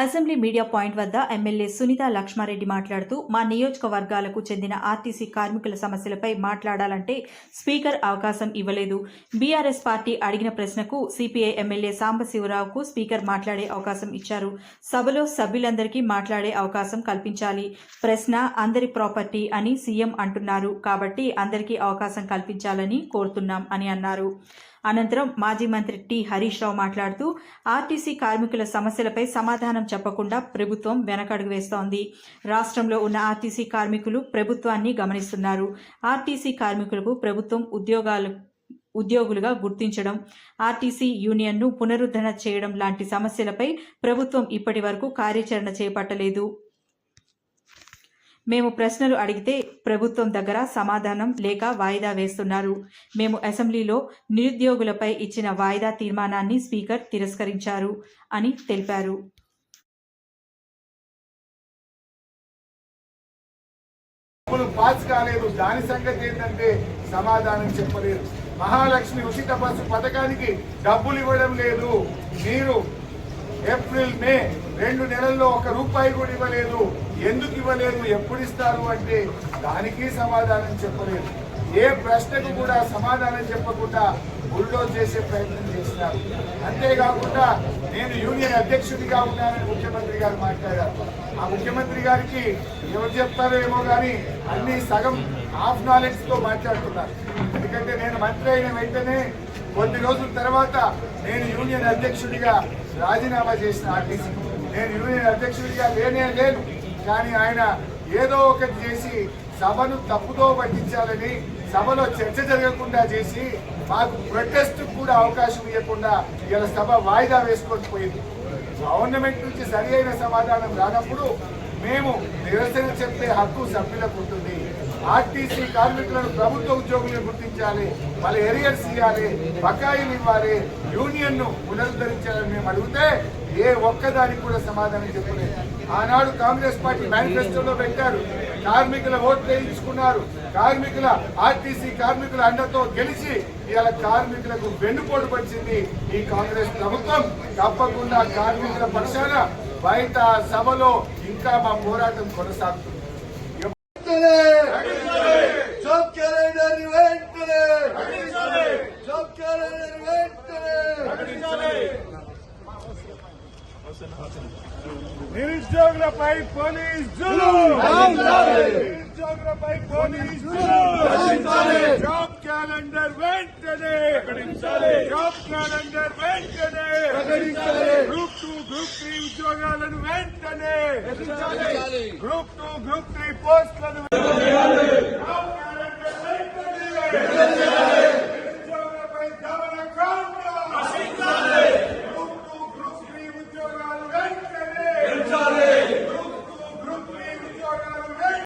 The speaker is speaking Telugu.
అసెంబ్లీ మీడియా పాయింట్ వద్ద ఎమ్మెల్యే సునీత లక్ష్మారెడ్డి మాట్లాడుతూ మా నియోజకవర్గాలకు చెందిన ఆర్టీసీ కార్మికుల సమస్యలపై మాట్లాడాలంటే స్పీకర్ అవకాశం ఇవ్వలేదు. బీఆర్ఎస్ పార్టీ అడిగిన ప్రశ్నకు సిపిఐ ఎమ్మెల్యే సాంబశివరావుకు స్పీకర్ మాట్లాడే అవకాశం ఇచ్చారు. సభలో సభ్యులందరికీ మాట్లాడే అవకాశం కల్పించాలి. ప్రశ్న అందరి ప్రాపర్టీ అని సీఎం అంటున్నారు కాబట్టి అందరికీ అవకాశం కల్పించాలని కోరుతున్నాం అని అన్నారు. అనంతరం మాజీ మంత్రి టి హరీష్ రావు మాట్లాడుతూ ఆర్టీసీ కార్మికుల సమస్యలపై సమాధానం చెప్పకుండా ప్రభుత్వం వెనకడుగు వేస్తోంది. రాష్ట్రంలో ఉన్న ఆర్టీసీ కార్మికులు ప్రభుత్వాన్ని గమనిస్తున్నారు. ఆర్టీసీ కార్మికులకు ప్రభుత్వం ఉద్యోగులుగా గుర్తించడం, ఆర్టీసీ యూనియన్ను పునరుద్ధరణ చేయడం లాంటి సమస్యలపై ప్రభుత్వం ఇప్పటి వరకు కార్యాచరణ చేపట్టలేదు. మేము ప్రశ్నలు అడిగితే ప్రభుత్వం దగ్గర సమాధానం లేక వాయిదా వేస్తున్నారు. మేము అసెంబ్లీలో నిరుద్యోగులపై ఇచ్చిన వాయిదా తీర్మానాన్ని స్పీకర్ తిరస్కరించారు అని తెలిపారు. పాస్ కాలేదు, దాని సంగతి ఏంటంటే సమాధానం చెప్పలేదు. మహాలక్ష్మి ఉచిత బస్సు పథకానికి డబ్బులు ఇవ్వడం లేదు. మీరు ఏప్రిల్ మే 2 నెలల్లో ₹1 కూడా ఇవ్వలేదు. ఎందుకు ఇవ్వలేదు, ఎప్పుడు ఇస్తారు అంటే దానికి సమాధానం చెప్పలేదు. ఏ ప్రశ్నకు కూడా సమాధానం చెప్పకుండా బుల్డోజ్ చేసే ప్రయత్నం చేస్తున్నారు. అంతేకాకుండా నేను యూనియన్ అధ్యక్షుడిగా ఉన్నానని ముఖ్యమంత్రి గారు మాట్లాడారు. ఆ ముఖ్యమంత్రి గారికి ఎవరు చెప్తారో ఏమో కానీ అన్ని సగం హాఫ్ నాలెడ్జ్ తో మాట్లాడుతున్నారు. ఎందుకంటే నేను మంత్రి అయిన వెంటనే కొద్ది రోజుల తర్వాత నేను యూనియన్ అధ్యక్షుడిగా రాజీనామా చేసిన ఆర్టీసీ. నేను యూనియన్ అధ్యక్షుడిగా లేను, కానీ ఆయన ఏదో ఒకటి చేసి సభను తప్పుదో పట్టించాలని, సభలో చర్చ జరగకుండా చేసి మాకు ప్రొటెస్ట్ కూడా అవకాశం ఇవ్వకుండా ఇలా సభ వాయిదా వేసుకొని పోయింది. గవర్నమెంట్ నుంచి సరి అయిన సమాధానం రానప్పుడు మేము నిరసన చెప్పే హక్కు సభ్యులకు ఉంటుంది. ఆర్టీసీ కార్మికులను ప్రభుత్వ ఉద్యోగులను గుర్తించాలి, వాళ్ళ ఎరియర్స్ ఇవ్వాలి, బకాయిలు ఇవ్వాలి, యూనియన్ ను పునరుద్ధరించాలని మేము అడిగితే ఏ ఒక్కదానికి కూడా సమాధానం చెప్పలేదు. ఆనాడు కాంగ్రెస్ పార్టీ మేనిఫెస్టోలో పెట్టారు, కార్మికుల ఓట్లు వేయించుకున్నారు, ఆర్టీసీ కార్మికుల అండతో గెలిచి ఇవాళ కార్మికులకు వెన్నుపోటు పడిచింది ఈ కాంగ్రెస్ ప్రభుత్వం. తప్పకుండా కార్మికుల పక్షాన బయట సభలో ఇంకా మా పోరాటం కొనసాగుతుంది. నిరుద్యోగులపై పోలీస్ నిరుద్యోగులపై పోలీస్ జాబ్ క్యాలెండర్ వెంటనే, జాబ్ క్యాలెండర్ వెంటనే, గ్రూప్ 2 గ్రూప్ 3 ఉద్యోగాలను వెంటనే, గ్రూప్ 2 గ్రూప్ 3 పోస్టులను